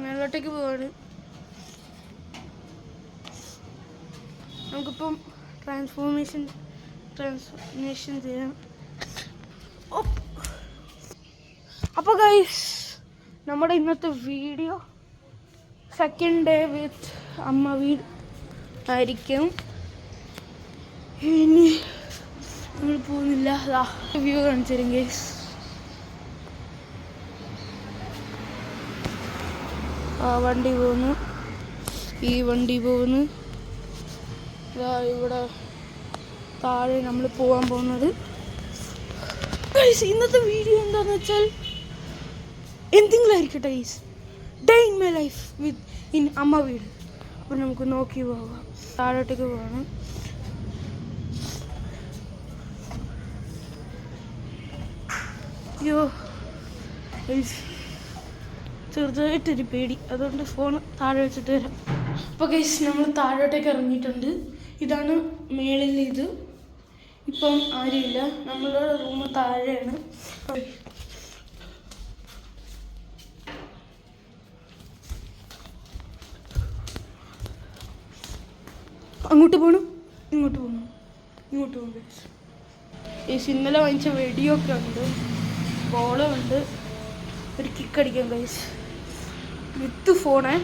മേലോട്ടേക്ക് പോവാണ്. നമുക്കിപ്പം ട്രാൻസ്ഫോർമേഷൻ ചെയ്യാം. അപ്പോൾ ഗൈസ്, നമ്മുടെ ഇന്നത്തെ വീഡിയോ സെക്കൻഡ് ഡേ വിത്ത് അമ്മ വീട് ആയിരിക്കും. ഇനി നമ്മൾ പോകുന്നില്ല. വ്യൂ കാണിച്ചു തരും ഗൈസ്. വണ്ടി പോകുന്നു, ഈ വണ്ടി പോകുന്നു. ഇവിടെ താഴെ നമ്മൾ പോകാൻ പോകുന്നത്. ഇന്നത്തെ വീഡിയോ എന്താണെന്ന് വെച്ചാൽ എന്തെങ്കിലും ആയിരിക്കട്ടെ guys. Day in my life in അമ്മ വീട്. അപ്പോൾ നമുക്ക് നോക്കി പോകാം. താഴോട്ടേക്ക് പോകണം. അയ്യോ ചെറുതായിട്ടൊരു പേടി, അതുകൊണ്ട് ഫോൺ താഴെ വെച്ചിട്ട് വരാം. അപ്പോൾ ഗൈസ്, നമ്മൾ താഴോട്ടേക്ക് ഇറങ്ങിയിട്ടുണ്ട്. ഇതാണ് മേളിൽ. ഇത് ഇപ്പം ആരുമില്ല, നമ്മളുടെ റൂം താഴെയാണ്. അങ്ങോട്ട് പോകണം, ഇങ്ങോട്ട് പോകണം, ഇങ്ങോട്ട് പോകണം ഗൈസ്. ഇന്നലെ വാങ്ങിച്ച വെടിയൊക്കെ ഉണ്ട്, ബോളുണ്ട്. ഒരു കിക്ക് അടിക്കാം ഗൈസ് വിത്ത് ഫോണേ.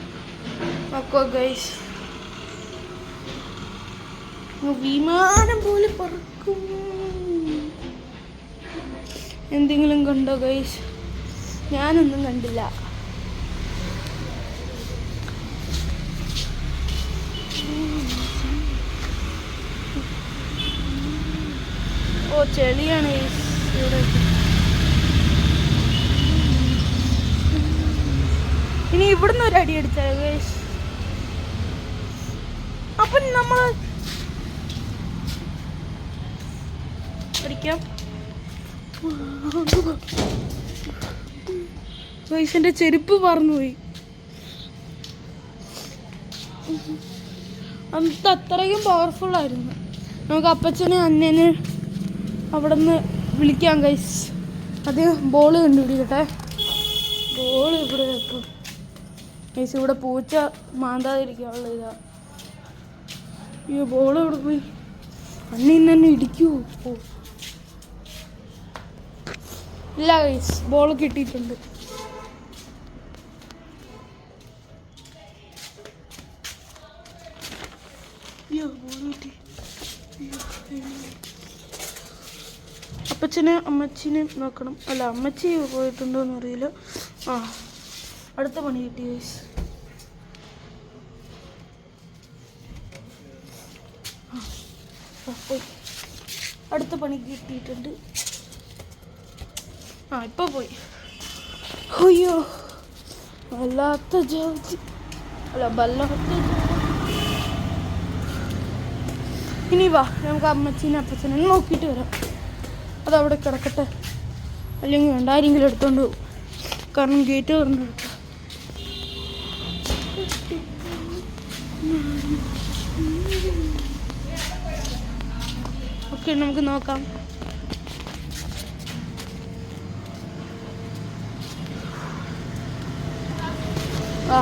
നോക്കോ ഗൈസ്, വിമാനം പോലെ പറക്കും. എന്തെങ്കിലും കണ്ടോ ഗൈസ്? ഞാനൊന്നും കണ്ടില്ല. ഓ ചെളിയാണ് ഇവിടെ. ഇനി ഇവിടുന്ന് ഒരു അടി അടിച്ചാലോ ഗൈസ്? അപ്പം നമ്മൾ അടിക്കാം ഗൈസ്. എൻ്റെ ചെരുപ്പ് പറന്നുപോയി. അന്നത്തെ അത്രയും പവർഫുൾ ആയിരുന്നു. നമുക്ക് അപ്പച്ചനെ അന്നേനെ അവിടെ നിന്ന് വിളിക്കാം ഗൈസ്. അത് ബോൾ കണ്ടുപിടിക്കട്ടെ. ബോൾ ഇവിടെ ഇപ്പോൾ ഗൈസ്, ഇവിടെ പൂച്ച മാന്താതിരിക്കാനുള്ള ഇതാ. ഈ ബോൾ ഇവിടെ പോയി. അന്നിന്ന് തന്നെ ഇടിക്കുമോ? ഓ ഇല്ല ഗൈസ്, ബോൾ കിട്ടിയിട്ടുണ്ട്. അയ്യോ ബോൾ കിട്ടി. അപ്പച്ചനെ അമ്മച്ചിനെ നോക്കണം. അല്ല, അമ്മച്ചി പോയിട്ടുണ്ടോയെന്ന് അറിയില്ല. ആ, അടുത്ത പണി കിട്ടി ഗൈസ്. പോയി, അടുത്ത പണി കിട്ടിയിട്ടുണ്ട്. ആ, ഇപ്പൊ പോയി. അയ്യോ വല്ലാത്ത ജോലി. അല്ല, വല്ലാത്ത. ഇനി വാ, നമുക്ക് അമ്മച്ചീനെ അപ്പച്ചനെ നോക്കിയിട്ട് വരാം. അതവിടെ കിടക്കട്ടെ, അല്ലെങ്കിൽ വേണ്ട, ആരെങ്കിലും എടുത്തോണ്ട് പോകും. കാരണം ഗേറ്റ് തുറന്നു കിടക്കാം. ഓക്കെ, നമുക്ക് നോക്കാം. ആ,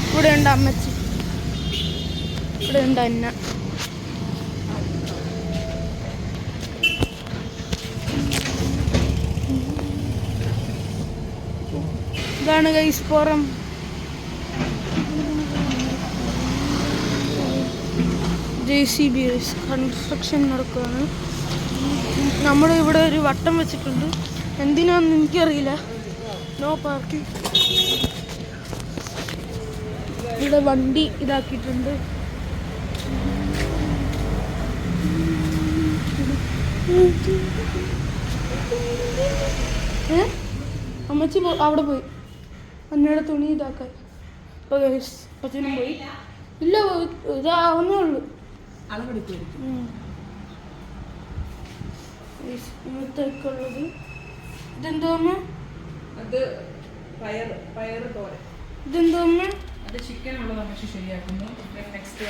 ഇവിടെ ഉണ്ട് അമ്മച്ചി, ഇവിടെ ഉണ്ട് അന്ന. ഇതാണ് ഗൈസ് പുറം. JCB കൺസ്ട്രക്ഷൻ നടക്കുകയാണ്. നമ്മൾ ഇവിടെ ഒരു വട്ടം വെച്ചിട്ടുണ്ട്. എന്തിനാണെന്ന് എനിക്കറിയില്ല. No parking. ഇവിടെ വണ്ടി ഇതാക്കിയിട്ടുണ്ട്. അമ്മച്ചി അവിടെ പോയി അന്നയുടെ തുണി ഇതാക്കാൻ. അപ്പോൾ ഗൈസ്, അച്ഛനും പോയി. ഇല്ല, ഇതാവുന്നേ ഉള്ളൂ. ഇന്നത്തേക്കുള്ളത് ഇതെന്തോ അമ്മ? അത് പയറ് തോരൻ. ഇതെന്തോ അമ്മ? അത് ചിക്കൻ ഉള്ളത് അമ്മച്ചി ശരിയാക്കുന്നു. നെക്സ്റ്റ്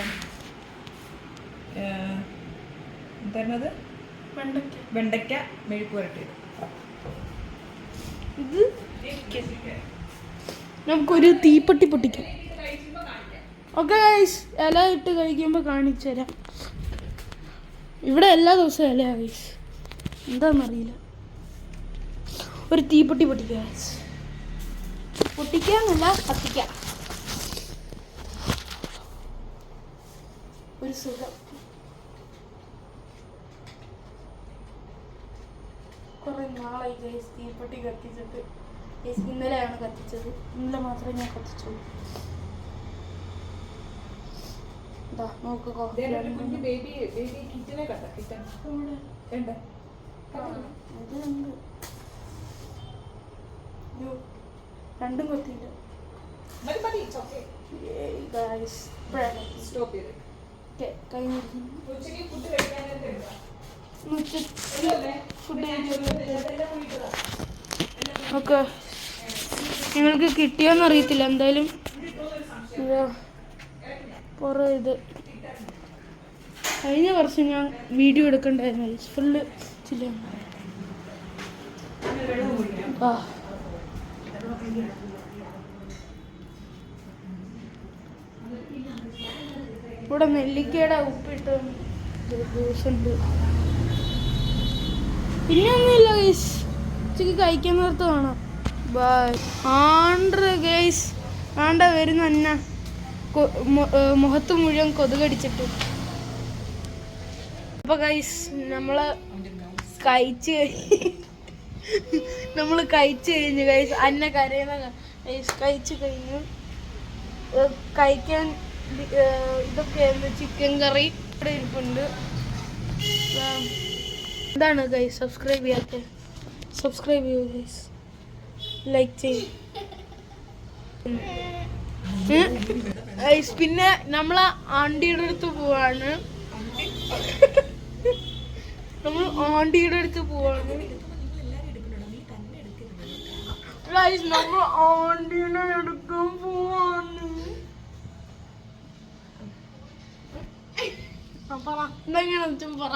എന്തായിരുന്നത്? വെണ്ടയ്ക്ക മെഴുക്ക് പുരട്ടിയത്. ഇത് നമുക്കൊരു തീപ്പെട്ടി പൊട്ടിക്കാം. ഓക്കെ ഗൈസ്, ഇല ഇട്ട് കഴിക്കുമ്പോൾ കാണിച്ചു തരാം. ഇവിടെ എല്ലാ ദിവസവും ഇലയാ ഗൈസ്, എന്താണെന്നറിയില്ല. ഒരു തീപ്പെട്ടി പൊട്ടിക്കുക ഗൈസ്. പൊട്ടിക്കാന്നല്ല, കത്തിക്കാം. ഒരു സുഖം. കുറേ നാളായി ഗൈസ് തീപ്പെട്ടി കത്തിച്ചിട്ട്. ഗൈസ് ഇന്നലെയാണ് കത്തിച്ചത്, ഇന്നലെ മാത്രമേ ഞാൻ കത്തിച്ചുള്ളൂ. നോക്കുക, രണ്ടും കത്തിയില്ല. ഓക്കെ, നിങ്ങൾക്ക് കിട്ടിയോന്ന് അറിയത്തില്ല. എന്തായാലും ഇത് കഴിഞ്ഞ വർഷം ഞാൻ വീഡിയോ എടുക്കണ്ടായിരുന്നു. ഫുള്ള് ചില്ല. ഇവിടെ നെല്ലിക്കയുടെ ഉപ്പിട്ട് ജ്യൂസ് ഉണ്ട്. പിന്നെ ഒന്നുമില്ല ഗൈസ്, ഉച്ചക്ക് കഴിക്കാൻ നേരത്ത് കാണാം. ബൈ. ഗൈസ് ആണ്ട വരുന്ന അന്ന മുഖത്ത് മുഴുവൻ കൊതുകടിച്ചിട്ട്. അപ്പൊ ഗൈസ് നമ്മള് കഴിച്ചു കഴിഞ്ഞു ഗൈസ്. അന്ന കരയുന്ന ഗൈസ്. കഴിച്ചു കഴിഞ്ഞു. കഴിക്കാൻ ഇതൊക്കെയായിരുന്നു. ചിക്കൻ കറി ഇവിടെ ഇരിപ്പുണ്ട്. എന്താണ് ഗൈസ് സബ്സ്ക്രൈബ് ചെയ്യാത്ത? സബ്സ്ക്രൈബ് ചെയ്യൂ ഗൈസ്, ലൈക്ക് ചെയ്യും. പിന്നെ നമ്മള് ആണ്ടിയുടെ അടുത്ത് പോവാണ്. നമ്മൾ ആണ്ടിയുടെ അടുത്ത് പോവാണ്. നമ്മൾ ആണ്ടിയുടെ അടുക്കാൻ പോവാണ്. പറ എന്തെങ്കിലും പറ.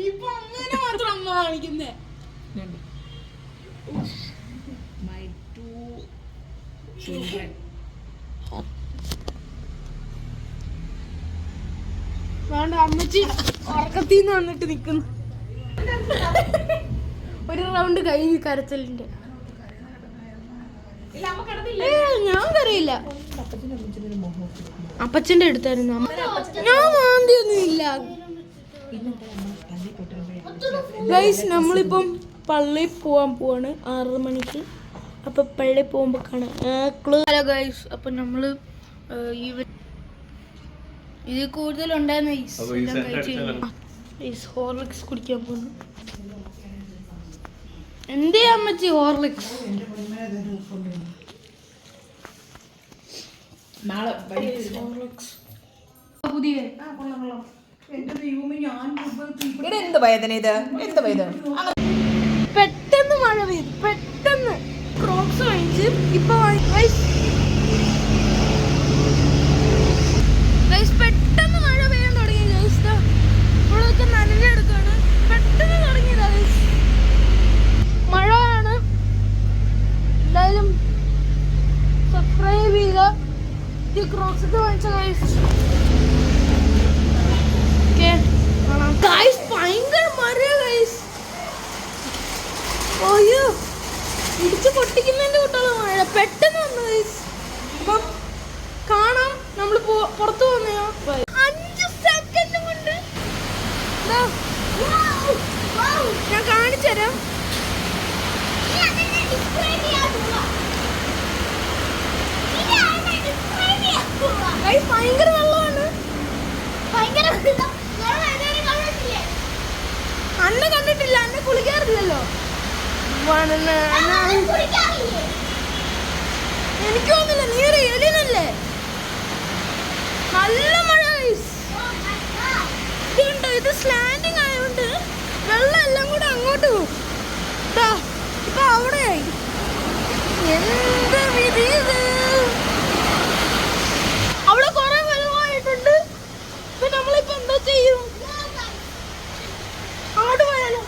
ഇപ്പൊ അങ്ങനെ മാത്രം അമ്മ കാണിക്കുന്നേ. വേണ്ട, അമ്മച്ചി ഉറക്കത്തിന്ന് വന്നിട്ട് നിക്കുന്നു. ഒരു റൗണ്ട് കഴിഞ്ഞ് കരച്ചലിന്റെ. ഞാൻ കരയില്ല. അപ്പച്ചന്റെ അടുത്തായിരുന്നു. ഞാൻ വാന്തിയൊന്നും ഇല്ല ഗൈസ്. നമ്മളിപ്പം പള്ളിയിൽ പോവാൻ പോവാണ് 6 മണിക്ക്. അപ്പൊ പള്ളിയിൽ പോകുമ്പോ കാണാം. ഹലോ ഗൈസ്, അപ്പൊ നമ്മള് ഇത് കൂടുതലുണ്ടായിരുന്ന ഹോർലിക്സ് കുടിക്കാൻ പോകുന്നു. എന്തേ അമ്മച്ചി ഹോർലിക്സ്? പുതിയ പെട്ടെന്ന് മഴ പെയ്തു. പെട്ടെന്ന് ക്രോക്സ് വാങ്ങിച്ച് ഇപ്പൊ പെട്ടെന്ന് മഴ പെയ്യാൻ തുടങ്ങി. ഇവിടെയൊക്കെ നനഞ്ഞെടുക്കാണ്. പെട്ടെന്ന് തുടങ്ങിയതാ മഴയാണ്. എന്തായാലും സബ്സ്ക്രൈബ് ചെയ്യുക. ക്രോക്സ് ഒക്കെ വാങ്ങിച്ച ഗൈസ് ഭയങ്കര മഴ ഗൈസ്. ഓയ്യോ, ഇടിച്ച് പൊട്ടിക്കുന്നതിന്റെ കൂട്ടുള്ള മഴ പെട്ടെന്ന് വന്നു ഗൈസ്. അപ്പം കാണാം. നമ്മൾ പുറത്തു പോകുന്നയോ 5 സെക്കൻഡ് കൊണ്ട് ഞാൻ കാണിച്ചു തരാം. ഭയങ്കര വെള്ളമാണ്. അന്ന കണ്ടിട്ടില്ല, അന്ന കുളിക്കാറില്ലല്ലോ. എനിക്ക് തോന്നില്ല, നീ ഒരു ഏലിയനല്ലേ. നല്ല മഴ. ഇതുണ്ടോ, ഇത് സ്ലാൻഡിങ് ആയതുകൊണ്ട് വെള്ളം എല്ലാം കൂടെ അങ്ങോട്ട് പോകും. ഇപ്പൊ അവിടെയായി. എന്ത് വിധി ഇത്. അവിടെ കുറെ വെള്ളമായിട്ടുണ്ട്. ഇപ്പൊ നമ്മളിപ്പോ എന്താ ചെയ്യും? അങ്ങോട്ട് പോയാലോ?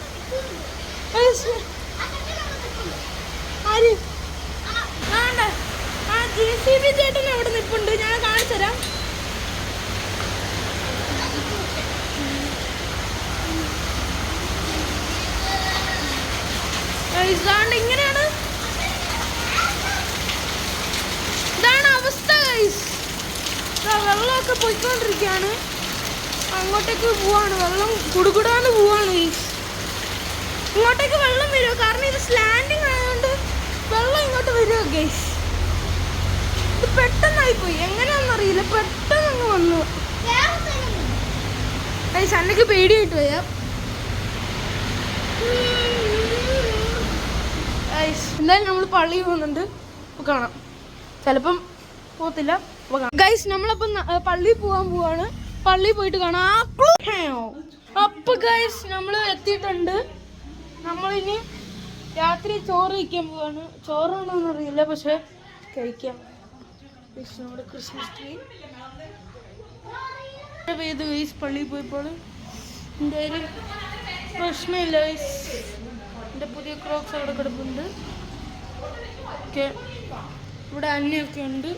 JCB ചേട്ടൻ അവിടെ നിൽപ്പുണ്ട്, ഞാൻ കാണിച്ചു തരാം. ഇതാണ്ട് ഇങ്ങനെയാണ്, ഇതാണ് അവസ്ഥ ഗൈസ്. വെള്ളമൊക്കെ പോയിക്കൊണ്ടിരിക്കുകയാണ്, അങ്ങോട്ടേക്ക് പോവാണ്, വെള്ളം കുടുകുടാന്ന് പോവാണ് ഗൈസ്. ഇങ്ങോട്ടേക്ക് വെള്ളം വരുമോ? കാരണം ഇത് സ്ലാൻഡിങ് ആയതുകൊണ്ട് വെള്ളം ഇങ്ങോട്ട് വരുമോ ഗൈസ്? ഇത് പെട്ടെന്നായിപ്പോയി, എങ്ങനെയാണെന്നറിയില്ല, പെട്ടെന്ന് അങ്ങ് വന്നു ഗൈസ്. അന്നൊക്കെ പേടിയായിട്ട് വയ്യ ഗൈസ്. എന്തായാലും നമ്മൾ പള്ളിയിൽ പോകുന്നുണ്ട്, കാണാം. ചിലപ്പം പോകത്തില്ല, ഗൈസ്. നമ്മളപ്പം പള്ളിയിൽ പോകാൻ പോവാണ്, പള്ളിയിൽ പോയിട്ട് കാണാം. അപ്പൊ ഗൈസ് നമ്മൾ എത്തിയിട്ടുണ്ട്. നമ്മളിനി രാത്രി ചോറ് കഴിക്കാൻ പോവാണ്. ചോറാണോന്ന് അറിയില്ല, പക്ഷെ കഴിക്കാം. നമ്മുടെ ക്രിസ്മസ് ട്രീ പെയ്ത് ഗൈസ്. പള്ളിയിൽ പോയപ്പോൾ എന്തായാലും പ്രശ്നമില്ല ഗൈസ്. എൻ്റെ പുതിയ ക്രോക്സ് അവിടെ കിടപ്പുണ്ട്. ഓക്കെ, ഇവിടെ അന്നയൊക്കെ ഉണ്ട്,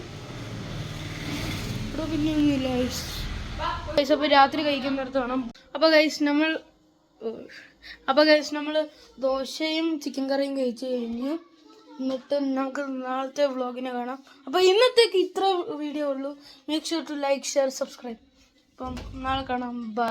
ഇവിടെ പിന്നെ ഒന്നുമില്ല ഗൈസ്. ഗൈസ് അപ്പോൾ രാത്രി കഴിക്കുന്നിടത്ത് വേണം. അപ്പോൾ ഗൈസ് നമ്മൾ ദോശയും ചിക്കൻ കറിയും കഴിച്ച് കഴിഞ്ഞു. എന്നിട്ട് നമുക്ക് നാളത്തെ വ്ളോഗിനെ കാണാം. അപ്പോൾ ഇന്നത്തേക്ക് ഇത്ര വീഡിയോ ഉള്ളൂ. Make sure to like, share, subscribe. അപ്പം നാളെ കാണാം. ബൈ.